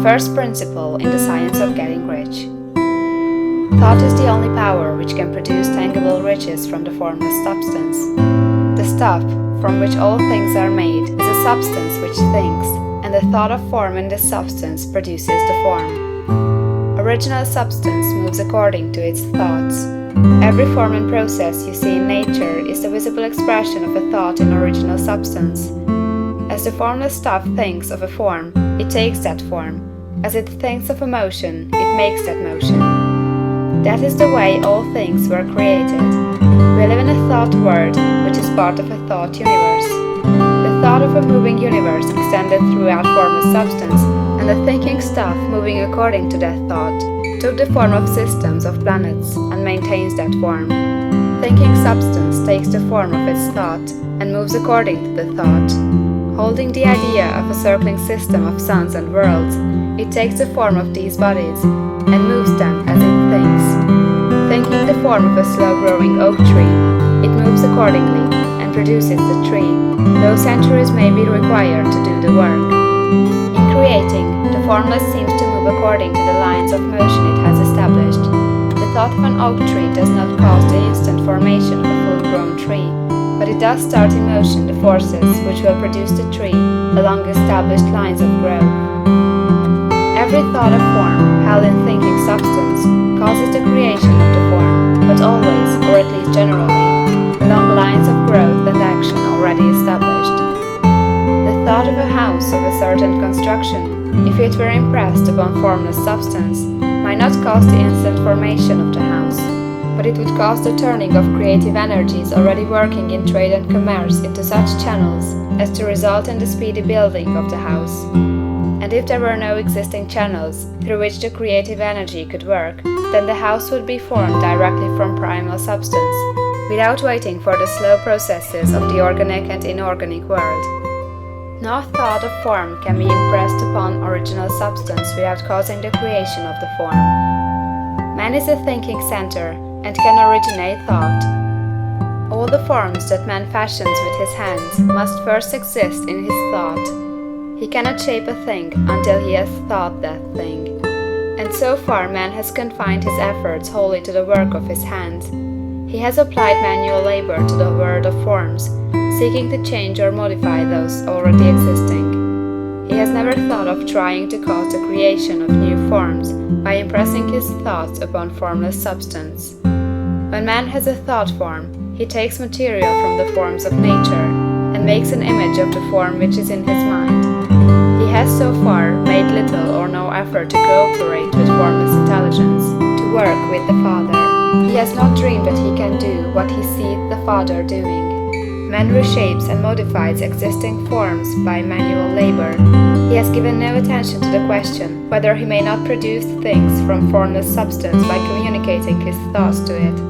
first principle in the science of getting rich. Thought is the only power which can produce tangible riches from the formless substance. The stuff from which all things are made is a substance which thinks, and the thought of form in this substance produces the form. Original substance moves according to its thoughts. Every form and process you see in nature is the visible expression of a thought in original substance. As the formless stuff thinks of a form, it takes that form. As it thinks of a motion, it makes that motion. That is the way all things were created. We live in a thought world, which is part of a thought universe. The thought of a moving universe extended throughout formless substance, and the thinking stuff moving according to that thought took the form of systems of planets and maintains that form. Thinking substance takes the form of its thought and moves according to the thought. Holding the idea of a circling system of suns and worlds, it takes the form of these bodies and moves them as it thinks. Thinking the form of a slow-growing oak tree, it moves accordingly and produces the tree, though centuries may be required to do the work. In creating, the formless seems to move according to the lines of motion it has established. The thought of an oak tree does not cause the instant formation of a full-grown tree, but it does start in motion the forces which will produce the tree along established lines of growth. Every thought of form, held in thinking substance, causes the creation of the form, but always, or at least generally, along lines of growth and action already established. The thought of a house of a certain construction, if it were impressed upon formless substance, might not cause the instant formation of the house, but it would cause the turning of creative energies already working in trade and commerce into such channels as to result in the speedy building of the house. And if there were no existing channels through which the creative energy could work, then the house would be formed directly from primal substance, without waiting for the slow processes of the organic and inorganic world. No thought of form can be impressed upon original substance without causing the creation of the form. Man is a thinking center and can originate thought. All the forms that man fashions with his hands must first exist in his thought. He cannot shape a thing until he has thought that thing. And so far man has confined his efforts wholly to the work of his hands. He has applied manual labor to the world of forms, seeking to change or modify those already existing. He has never thought of trying to cause the creation of new forms by impressing his thoughts upon formless substance. When man has a thought form, he takes material from the forms of nature and makes an image of the form which is in his mind. He has so far made little or no effort to cooperate with formless intelligence, to work with the Father. He has not dreamed that he can do what he sees the Father doing. Man reshapes and modifies existing forms by manual labor. He has given no attention to the question whether he may not produce things from formless substance by communicating his thoughts to it.